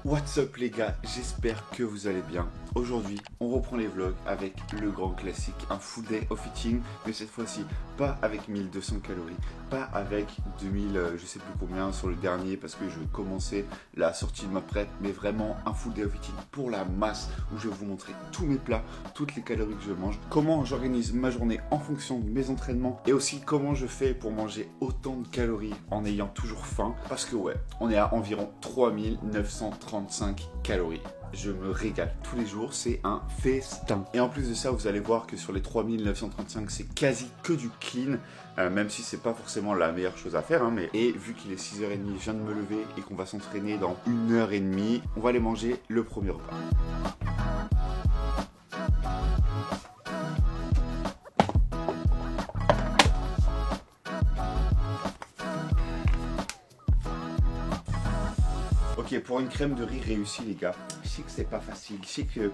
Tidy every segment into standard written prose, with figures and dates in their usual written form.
What's up les gars, j'espère que vous allez bien. Aujourd'hui, on reprend les vlogs avec le grand classique, un full day of eating, mais cette fois-ci, pas avec 1200 calories, pas avec 2000, je sais plus combien sur le dernier parce que je commençais la sortie de ma prep, mais vraiment un full day of eating pour la masse où je vais vous montrer tous mes plats, toutes les calories que je mange, comment j'organise ma journée en fonction de mes entraînements et aussi comment je fais pour manger autant de calories en ayant toujours faim parce que ouais, on est à environ 3935 calories. Je me régale tous les jours, c'est un festin. Et en plus de ça, vous allez voir que sur les 3935, c'est quasi que du clean, même si c'est pas forcément la meilleure chose à faire. Mais... Et vu qu'il est 6h30, je viens de me lever et qu'on va s'entraîner dans 1h30, on va aller manger le premier repas. Ok, pour une crème de riz réussie les gars, je sais que c'est pas facile, je sais que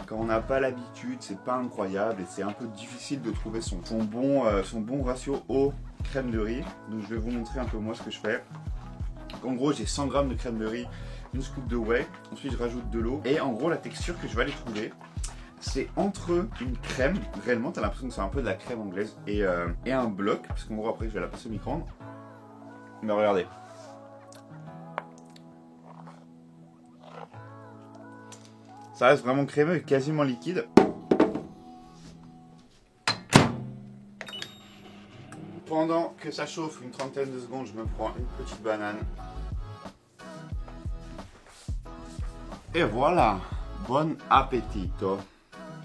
quand on n'a pas l'habitude, c'est pas incroyable et c'est un peu difficile de trouver son bon ratio eau crème de riz. Donc je vais vous montrer un peu moi ce que je fais. En gros j'ai 100 g de crème de riz, une scoop de whey, ensuite je rajoute de l'eau et en gros la texture que je vais aller trouver, c'est entre une crème, réellement tu as l'impression que c'est un peu de la crème anglaise et un bloc, parce qu'en gros après je vais la passer au micro-ondes. Mais regardez. Ça reste vraiment crémeux et quasiment liquide. Pendant que ça chauffe une trentaine de secondes, je me prends une petite banane. Et voilà, bon appétito.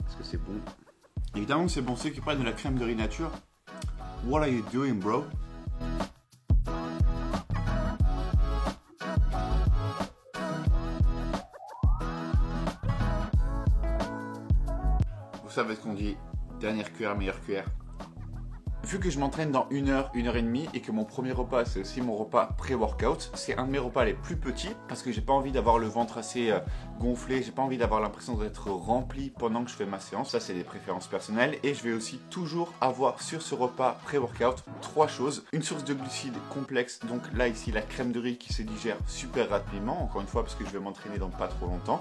Est-ce que c'est bon? Évidemment c'est bon, ceux qui prennent de la crème de riz nature. What are you doing, bro? Vous savez ce qu'on dit, dernière cuillère, meilleure cuillère. Vu que je m'entraîne dans 1h, 1h30 et que mon premier repas c'est aussi mon repas pré-workout, c'est un de mes repas les plus petits parce que j'ai pas envie d'avoir le ventre assez gonflé, j'ai pas envie d'avoir l'impression d'être rempli pendant que je fais ma séance. Ça c'est des préférences personnelles et je vais aussi toujours avoir sur ce repas pré-workout 3 choses. Une source de glucides complexe, donc là ici la crème de riz qui se digère super rapidement, encore une fois parce que je vais m'entraîner dans pas trop longtemps.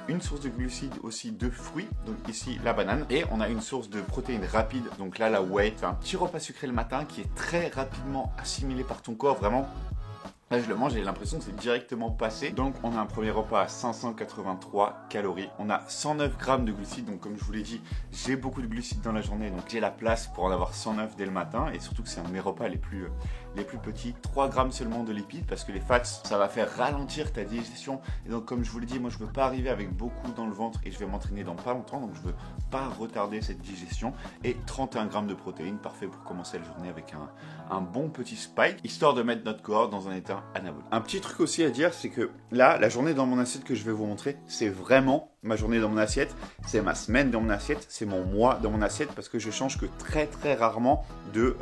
Une source de glucides aussi de fruits, donc ici la banane. Et on a une source de protéines rapides, donc là la whey. C'est un petit repas sucré le matin qui est très rapidement assimilé par ton corps, vraiment. Là je le mange et j'ai l'impression que c'est directement passé. Donc on a un premier repas à 583 calories. On a 109 grammes de glucides. Donc comme je vous l'ai dit, j'ai beaucoup de glucides dans la journée. Donc j'ai la place pour en avoir 109 dès le matin. Et surtout que c'est un de mes repas les plus petits. 3 grammes seulement de lipides parce que les fats, ça va faire ralentir ta digestion. Et donc comme je vous l'ai dit, moi je veux pas arriver avec beaucoup dans le ventre et je vais m'entraîner dans pas longtemps. Donc je veux pas retarder cette digestion. Et 31 grammes de protéines, parfait pour commencer la journée avec un bon petit spike. Histoire de mettre notre corps dans un état anabolique. Un petit truc aussi à dire, c'est que là, la journée dans mon assiette que je vais vous montrer, c'est vraiment ma journée dans mon assiette, c'est ma semaine dans mon assiette, c'est mon mois dans mon assiette parce que je change que très rarement de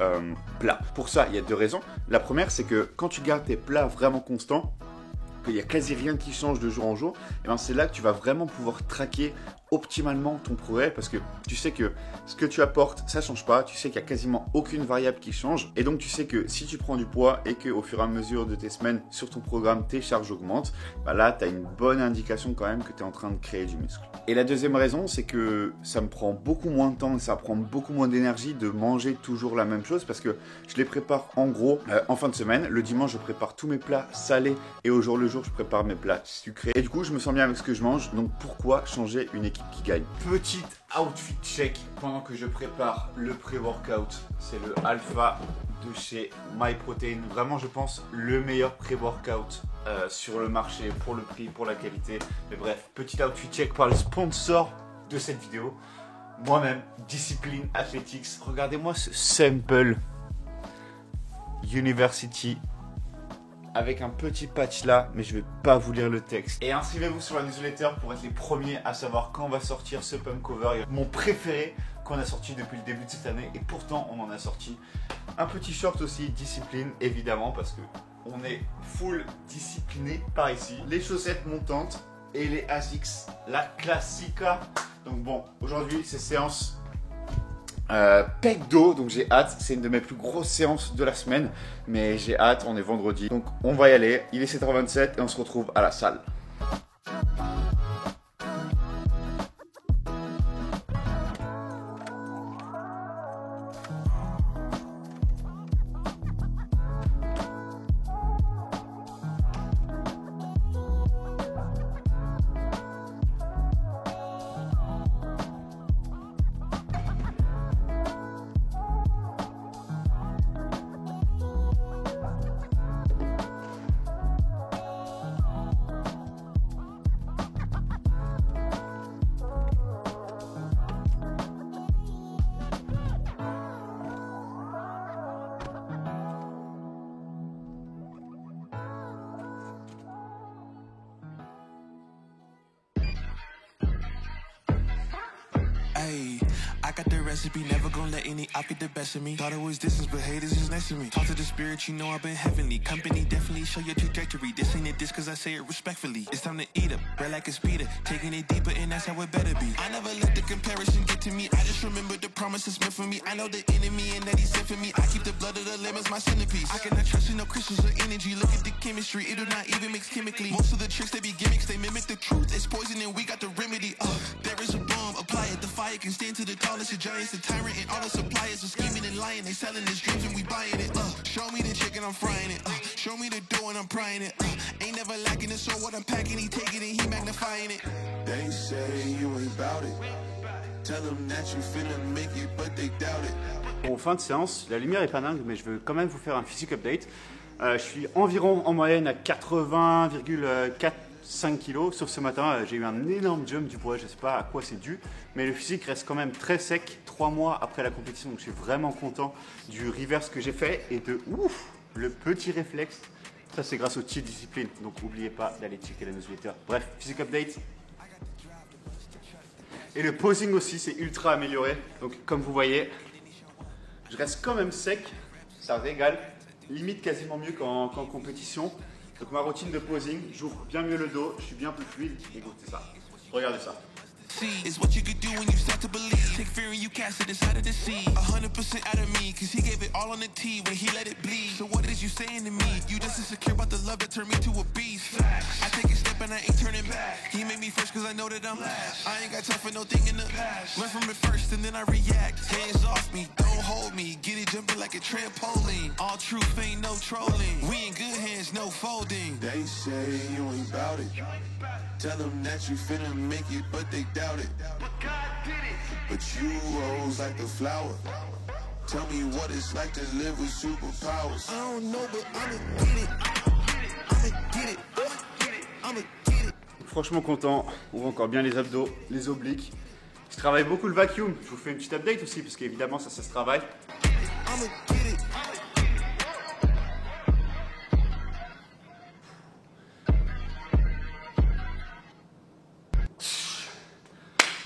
plats. Pour ça, il y a 2 raisons. La première, c'est que quand tu gardes tes plats vraiment constants, qu'il n'y a quasi rien qui change de jour en jour, et ben c'est là que tu vas vraiment pouvoir traquer optimalement ton progrès parce que tu sais que ce que tu apportes ça change pas, tu sais qu'il y a quasiment aucune variable qui change et donc tu sais que si tu prends du poids et que au fur et à mesure de tes semaines sur ton programme tes charges augmentent, bah là tu as une bonne indication quand même que tu es en train de créer du muscle. Et la deuxième raison c'est que ça me prend beaucoup moins de temps et ça prend beaucoup moins d'énergie de manger toujours la même chose parce que je les prépare en gros en fin de semaine. Le dimanche je prépare tous mes plats salés et au jour le jour je prépare mes plats sucrés et du coup je me sens bien avec ce que je mange, donc pourquoi changer une équipe qui gagne? Petite outfit check pendant que je prépare le pré-workout. C'est le Alpha de chez MyProtein. Vraiment, je pense, le meilleur pré-workout sur le marché pour le prix, pour la qualité. Mais bref, petit outfit check par le sponsor de cette vidéo. Moi-même, Discipline Athletics. Regardez-moi ce sample University avec un petit patch là, mais je vais pas vous lire le texte. Et inscrivez-vous sur la newsletter pour être les premiers à savoir quand va sortir ce pump cover. Mon préféré qu'on a sorti depuis le début de cette année, et pourtant on en a sorti un petit short aussi, discipline évidemment, parce que on est full discipliné par ici. Les chaussettes montantes et les Asics, la Classica. Donc bon, aujourd'hui c'est séance pec dos, donc j'ai hâte, c'est une de mes plus grosses séances de la semaine, mais j'ai hâte, on est vendredi, donc on va y aller, il est 7h27 et on se retrouve à la salle. Hey, I got the recipe, never gonna let any op get the best of me. Thought it was distance, but haters is next to me. Talk to the spirit, you know I've been heavenly. Company definitely show your trajectory. This ain't a diss cause I say it respectfully. It's time to eat up, red like a speeder. Taking it deeper and that's how it better be. I never let the comparison get to me. I just remember the promises meant for me. I know the enemy and that he sent for me. I keep the blood of the lamb as my centerpiece. I cannot trust in no crystals or energy. Look at the chemistry, it do not even mix chemically. Most of the tricks they be gimmicks, they mimic the truth. It's poison and we got the remedy. There is a bomb, apply it. The fire can stand to the tallest of giants. The tyrant and all the suppliers are scheming and lying. They selling his dreams and we buying it. Show me the chicken, I'm frying it. Show me the dough and I'm prying it. Ain't never lacking it, so what I'm packing, he taking it, he magnifying it. They say you ain't bout it. Tell them that you finna make it, but they doubt it. Bon, fin de séance, la lumière est pas dingue, mais je veux quand même vous faire un physique update. Je suis environ en moyenne à 80,45 kg, sauf ce matin, j'ai eu un énorme jump du poids, je sais pas à quoi c'est dû, mais le physique reste quand même très sec 3 mois après la compétition, donc je suis vraiment content du reverse que j'ai fait et de ouf, le petit réflexe. Ça c'est grâce au cheat discipline, donc n'oubliez pas d'aller checker la newsletter. Bref, physique update. Et le posing aussi, c'est ultra amélioré. Donc comme vous voyez, je reste quand même sec, ça régale, limite quasiment mieux qu'en compétition. Donc ma routine de posing, j'ouvre bien mieux le dos, je suis bien plus fluide. Écoutez ça, regardez ça. Is what you could do when you start to believe. Take fear and you cast it inside of the sea. 100% out of me, cause he gave it all on the tee when he let it bleed. So what is you saying to me? You just insecure about the love that turned me to a beast. I take a step and I ain't turning back. He made me first cause I know that I'm last. I ain't got time for no thing in the past. Learn from it first and then I react. Hands off me, don't hold me. Get it jumping like a trampoline. All truth ain't no trolling. We in good hands, no folding. They say you ain't bout it. Tell them that you finna make it, but they doubt it. But God did it. But you rose like the flower. Tell me what it's like to live with superpowers. I don't know, but I'ma get it. I'ma get it. I'ma get it. Franchement content, on voit encore bien les abdos, les obliques. Je travaille beaucoup le vacuum, je vous fais une petite update aussi parce qu'évidemment ça se travaille. I'ma get it.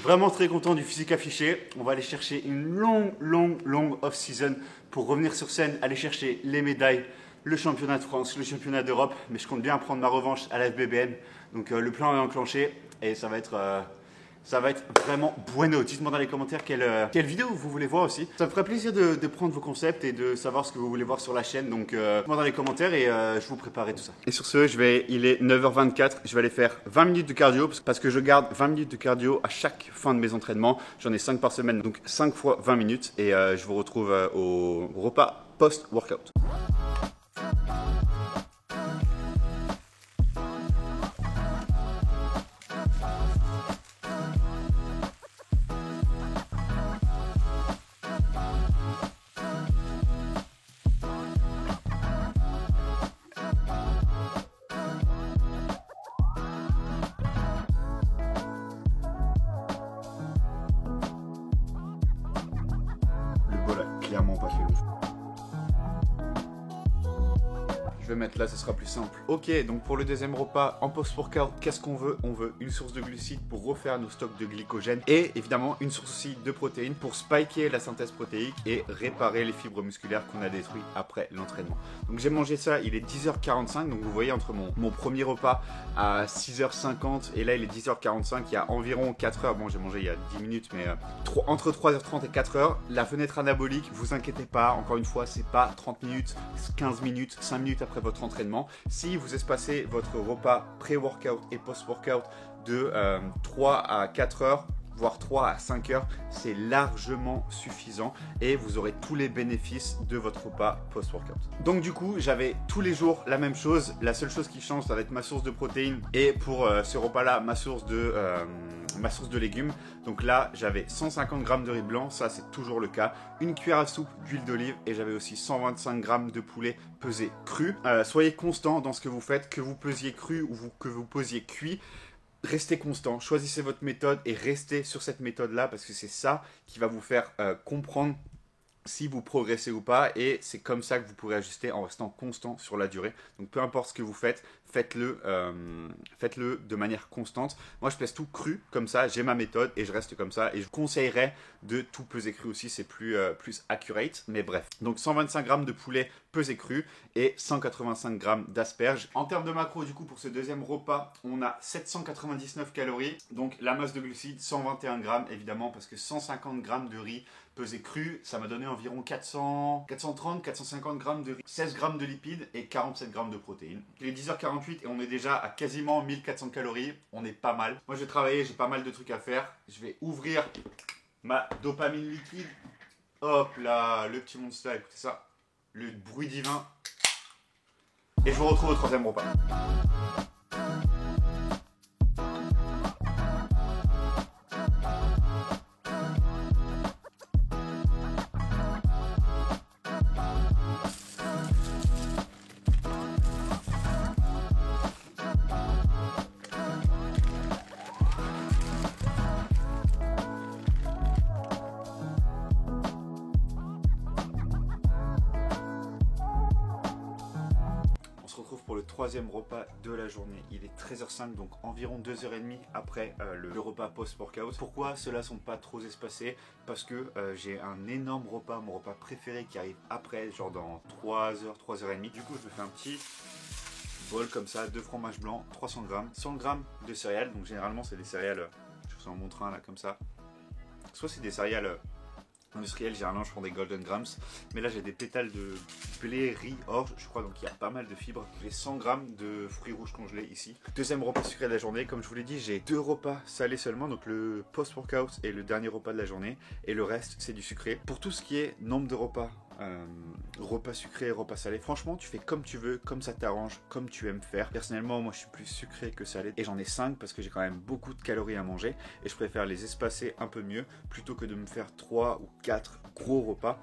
Vraiment très content du physique affiché. On va aller chercher une longue off-season pour revenir sur scène, aller chercher les médailles, le championnat de France, le championnat d'Europe. Mais je compte bien prendre ma revanche à la FBBN. Donc le plan est enclenché et ça va être vraiment bueno. Dites-moi dans les commentaires quelle vidéo vous voulez voir aussi. Ça me ferait plaisir de prendre vos concepts et de savoir ce que vous voulez voir sur la chaîne. Donc dites-moi dans les commentaires et je vous préparerai tout ça. Et sur ce, il est 9h24. Je vais aller faire 20 minutes de cardio parce que je garde 20 minutes de cardio à chaque fin de mes entraînements. J'en ai 5 par semaine, donc 5 fois 20 minutes. Et je vous retrouve au repas post-workout. Clairement pas fait le fou. Je vais mettre là, ce sera plus simple. Ok, donc pour le deuxième repas en post-workout, qu'est-ce qu'on veut? On veut une source de glucides pour refaire nos stocks de glycogène et évidemment une source aussi de protéines pour spiker la synthèse protéique et réparer les fibres musculaires qu'on a détruites après l'entraînement. Donc j'ai mangé ça, il est 10h45, donc vous voyez entre mon premier repas à 6h50 et là il est 10h45, il y a environ 4 heures. Bon, j'ai mangé il y a 10 minutes, mais entre 3h30 et 4h, la fenêtre anabolique, vous inquiétez pas, encore une fois, c'est pas 30 minutes, 15 minutes, 5 minutes après votre entraînement. Si vous espacez votre repas pré-workout et post-workout de 3 à 4 heures, voire 3 à 5 heures, c'est largement suffisant et vous aurez tous les bénéfices de votre repas post-workout. Donc du coup, j'avais tous les jours la même chose. La seule chose qui change, ça va être ma source de protéines et pour ce repas-là, ma source de légumes. Donc là, j'avais 150 g de riz blanc, ça c'est toujours le cas. Une cuillère à soupe d'huile d'olive et j'avais aussi 125 g de poulet pesé cru. Soyez constant dans ce que vous faites, que vous pesiez cru ou que vous pesiez cuit. Restez constant, choisissez votre méthode et restez sur cette méthode-là parce que c'est ça qui va vous faire comprendre si vous progressez ou pas et c'est comme ça que vous pourrez ajuster en restant constant sur la durée. Donc peu importe ce que vous faites, faites-le de manière constante. Moi, je pèse tout cru, comme ça, j'ai ma méthode et je reste comme ça. Et je conseillerais de tout peser cru aussi, c'est plus accurate, mais bref. Donc 125 grammes de poulet pesé cru et 185 grammes d'asperges. En termes de macros, du coup, pour ce deuxième repas, on a 799 calories. Donc la masse de glucides, 121 grammes, évidemment, parce que 150 grammes de riz pesé cru, ça m'a donné environ 430-450 grammes de riz, 16 grammes de lipides et 47 grammes de protéines. Il est 10h48 et on est déjà à quasiment 1400 calories. On est pas mal. Moi, je vais travailler, j'ai pas mal de trucs à faire. Je vais ouvrir ma dopamine liquide. Hop là, le petit Monster, écoutez ça. Le bruit divin. Et je vous retrouve au troisième repas. Pour le troisième repas de la journée. Il est 13h05, donc environ 2h30 après le repas post-workout. Pourquoi ceux-là sont pas trop espacés? Parce que j'ai un énorme repas, mon repas préféré qui arrive après, genre dans 3h, 3h30. Du coup, je me fais un petit bol comme ça, de fromage blanc, 300 grammes, 100 grammes de céréales. Donc généralement, c'est des céréales, je vous en montre un là comme ça. Soit c'est des céréales industriel, généralement je prends des Golden Grams, mais là j'ai des pétales de blé, riz, orge, je crois, donc il y a pas mal de fibres. J'ai 100 grammes de fruits rouges congelés ici. Deuxième repas sucré de la journée, comme je vous l'ai dit, j'ai 2 repas salés seulement, donc le post-workout et le dernier repas de la journée, et le reste c'est du sucré. Pour tout ce qui est nombre de repas, repas sucré, repas salé, franchement tu fais comme tu veux, comme ça t'arrange, comme tu aimes faire. Personnellement moi je suis plus sucré que salé et j'en ai 5 parce que j'ai quand même beaucoup de calories à manger et je préfère les espacer un peu mieux plutôt que de me faire 3 ou 4 gros repas.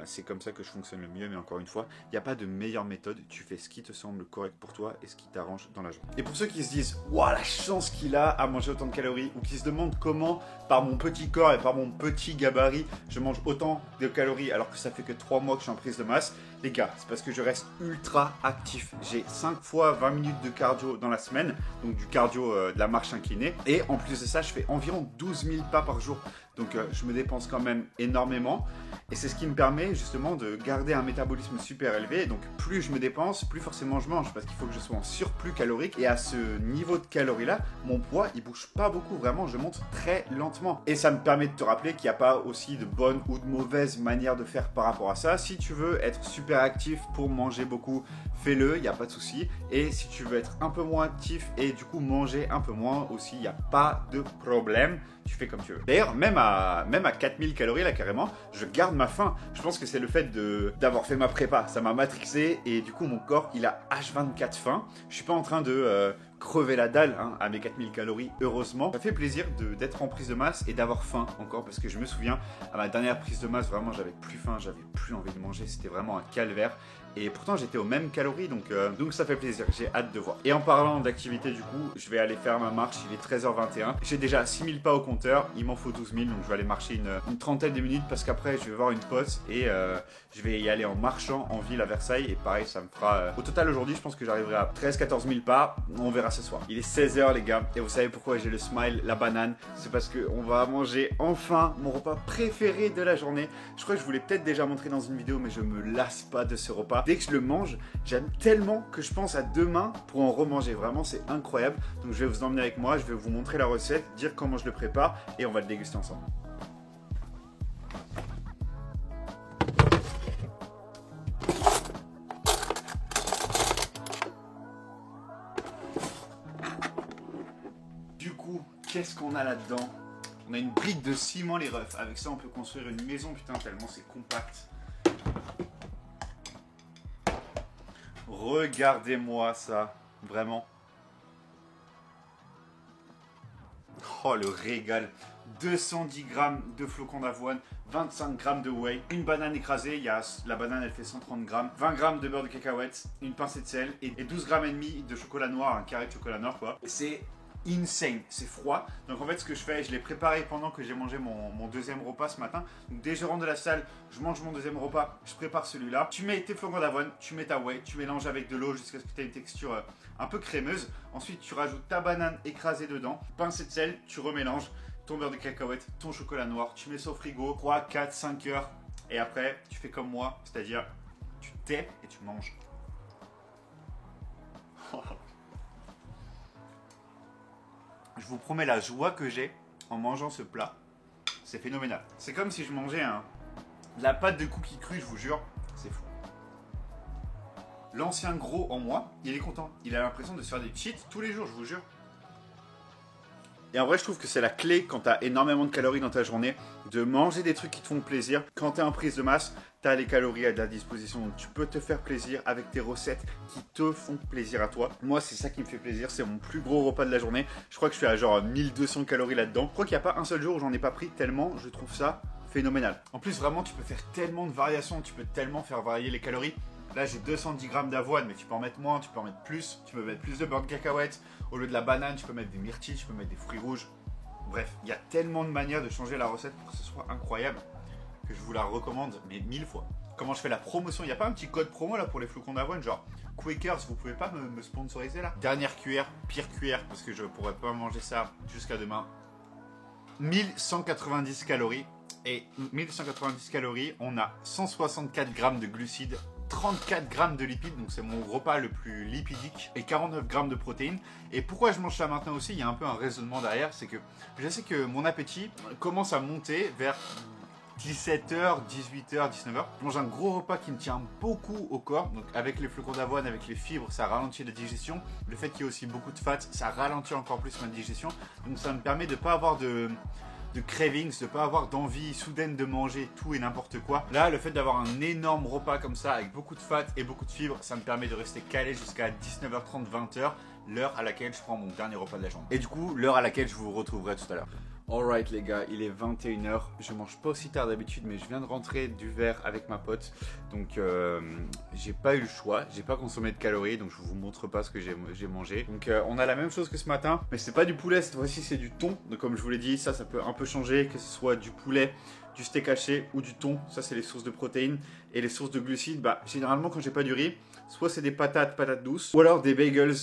C'est comme ça que je fonctionne le mieux, mais encore une fois, il n'y a pas de meilleure méthode, tu fais ce qui te semble correct pour toi et ce qui t'arrange dans la journée. Et pour ceux qui se disent « Waouh, la chance qu'il a à manger autant de calories » ou qui se demandent comment, par mon petit corps et par mon petit gabarit, je mange autant de calories alors que ça fait que 3 mois que je suis en prise de masse, les gars, c'est parce que je reste ultra actif. J'ai 5 fois 20 minutes de cardio dans la semaine, donc du cardio de la marche inclinée, et en plus de ça, je fais environ 12 000 pas par jour. Donc je me dépense quand même énormément et c'est ce qui me permet justement de garder un métabolisme super élevé. Donc plus je me dépense, plus forcément je mange parce qu'il faut que je sois en surplus calorique. Et à ce niveau de calories là, mon poids il bouge pas beaucoup, vraiment je monte très lentement. Et ça me permet de te rappeler qu'il n'y a pas aussi de bonne ou de mauvaise manière de faire par rapport à ça. Si tu veux être super actif pour manger beaucoup, fais-le, il n'y a pas de souci. Et si tu veux être un peu moins actif et du coup manger un peu moins aussi, il n'y a pas de problème. Tu fais comme tu veux. D'ailleurs, même à 4000 calories là carrément, je garde ma faim. Je pense que c'est le fait d'avoir fait ma prépa. Ça m'a matrixé et du coup mon corps il a H24 faim. Je suis pas en train de crever la dalle à mes 4000 calories, heureusement. Ça fait plaisir d'être en prise de masse et d'avoir faim encore parce que je me souviens à ma dernière prise de masse, vraiment j'avais plus faim, j'avais plus envie de manger, c'était vraiment un calvaire. Et pourtant j'étais aux mêmes calories, donc ça fait plaisir, j'ai hâte de voir. Et en parlant d'activité du coup, je vais aller faire ma marche, il est 13h21. J'ai déjà 6000 pas au compteur, il m'en faut 12 000, donc je vais aller marcher une trentaine de minutes parce qu'après je vais voir une pause et je vais y aller en marchant en ville à Versailles. Et pareil, ça me fera... Au total aujourd'hui, je pense que j'arriverai à 13-14 000 pas, on verra ce soir. Il est 16h les gars, et vous savez pourquoi j'ai le smile, la banane? C'est parce qu'on va manger enfin mon repas préféré de la journée. Je crois que je vous l'ai peut-être déjà montré dans une vidéo, mais je me lasse pas de ce repas. Dès que je le mange, j'aime tellement que je pense à demain pour en remanger. Vraiment, c'est incroyable. Donc je vais vous emmener avec moi, je vais vous montrer la recette, dire comment je le prépare et on va le déguster ensemble. Du coup, qu'est-ce qu'on a là-dedans? On a une brique de ciment les refs. Avec ça, on peut construire une maison, putain, tellement c'est compact. Regardez-moi ça, vraiment. Oh, le régal. 210 grammes de flocons d'avoine, 25 grammes de whey, une banane écrasée, la banane elle fait 130 grammes, 20 grammes de beurre de cacahuète, une pincée de sel et 12 grammes et demi de chocolat noir, un carré de chocolat noir quoi. C'est insane, c'est froid. Donc en fait ce que je fais, je l'ai préparé pendant que j'ai mangé mon deuxième repas ce matin. Donc dès que je rentre de la salle, je mange mon deuxième repas, je prépare celui-là. Tu mets tes flocons d'avoine, tu mets ta whey, tu mélanges avec de l'eau jusqu'à ce que tu aies une texture un peu crémeuse. Ensuite tu rajoutes ta banane écrasée dedans, pincée de sel, tu remélanges ton beurre de cacahuète, ton chocolat noir, tu mets ça au frigo 3, 4, 5 heures. Et après tu fais comme moi, c'est-à-dire tu tais et tu manges. Je vous promets la joie que j'ai en mangeant ce plat. C'est phénoménal. C'est comme si je mangeais la pâte de cookies crue, je vous jure. C'est fou. L'ancien gros en moi, il est content. Il a l'impression de se faire des cheats tous les jours, je vous jure. Et en vrai, je trouve que c'est la clé quand tu as énormément de calories dans ta journée, de manger des trucs qui te font plaisir. Quand tu es en prise de masse, tu as les calories à ta disposition. Donc tu peux te faire plaisir avec tes recettes qui te font plaisir à toi. Moi, c'est ça qui me fait plaisir. C'est mon plus gros repas de la journée. Je crois que je suis à genre 1200 calories là-dedans. Je crois qu'il n'y a pas un seul jour où j'en ai pas pris tellement je trouve ça phénoménal. En plus, vraiment, tu peux faire tellement de variations. Tu peux tellement faire varier les calories. Là, j'ai 210 grammes d'avoine, mais tu peux en mettre moins, tu peux en mettre plus. Tu peux mettre plus de beurre de cacahuète. Au lieu de la banane, tu peux mettre des myrtilles, tu peux mettre des fruits rouges. Bref, il y a tellement de manières de changer la recette pour que ce soit incroyable que je vous la recommande, mais 1000 fois. Comment je fais la promotion? Il n'y a pas un petit code promo là pour les flocons d'avoine, genre Quakers, vous pouvez pas me sponsoriser là? Dernière cuillère, pire cuillère, parce que je pourrais pas manger ça jusqu'à demain. 1190 calories. Et 1190 calories, on a 164 grammes de glucides, 34 grammes de lipides, donc c'est mon repas le plus lipidique, et 49 grammes de protéines. Et pourquoi je mange ça maintenant aussi? Il y a un peu un raisonnement derrière, c'est que je sais que mon appétit commence à monter vers 17h, 18h, 19h. Je mange un gros repas qui me tient beaucoup au corps, donc avec les flocons d'avoine, avec les fibres, ça ralentit la digestion. Le fait qu'il y ait aussi beaucoup de fat, ça ralentit encore plus ma digestion, donc ça me permet de ne pas avoir de cravings, de pas avoir d'envie soudaine de manger tout et n'importe quoi. Là, le fait d'avoir un énorme repas comme ça avec beaucoup de fat et beaucoup de fibres, ça me permet de rester calé jusqu'à 19h30, 20h, l'heure à laquelle je prends mon dernier repas de la journée. Et du coup, l'heure à laquelle je vous retrouverai tout à l'heure. Alright les gars, il est 21h, je mange pas aussi tard d'habitude, mais je viens de rentrer du verre avec ma pote, donc j'ai pas eu le choix, j'ai pas consommé de calories, donc je vous montre pas ce que j'ai mangé. Donc on a la même chose que ce matin, mais c'est pas du poulet, cette fois-ci c'est du thon, donc comme je vous l'ai dit, ça peut un peu changer, que ce soit du poulet, du steak haché ou du thon, ça c'est les sources de protéines, et les sources de glucides, bah généralement quand j'ai pas du riz, soit c'est des patates douces, ou alors des bagels,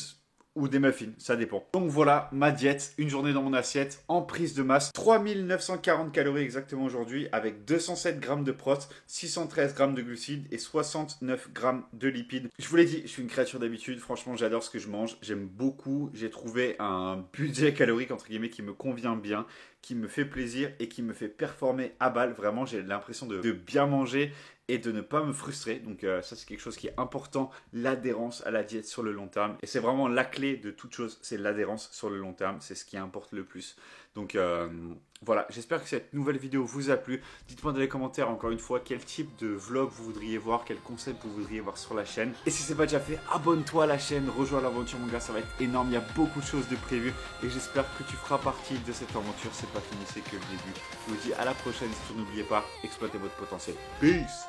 ou des muffins, ça dépend. Donc voilà ma diète, une journée dans mon assiette, en prise de masse, 3940 calories exactement aujourd'hui, avec 207 grammes de prot, 613 grammes de glucides et 69 grammes de lipides. Je vous l'ai dit, je suis une créature d'habitude, franchement j'adore ce que je mange, j'aime beaucoup, j'ai trouvé un budget calorique entre guillemets qui me convient bien, qui me fait plaisir et qui me fait performer à balle. Vraiment j'ai l'impression de bien manger et de ne pas me frustrer. Donc ça c'est quelque chose qui est important, l'adhérence à la diète sur le long terme. Et c'est vraiment la clé de toute chose, c'est l'adhérence sur le long terme, c'est ce qui importe le plus. Donc voilà, j'espère que cette nouvelle vidéo vous a plu. Dites-moi dans les commentaires encore une fois quel type de vlog vous voudriez voir, quel concept vous voudriez voir sur la chaîne. Et si c'est pas déjà fait, abonne-toi à la chaîne, rejoins l'aventure mon gars, ça va être énorme, il y a beaucoup de choses de prévues. Et j'espère que tu feras partie de cette aventure, c'est pas fini, c'est que le début. Je vous dis à la prochaine, surtout n'oubliez pas, exploitez votre potentiel. Peace.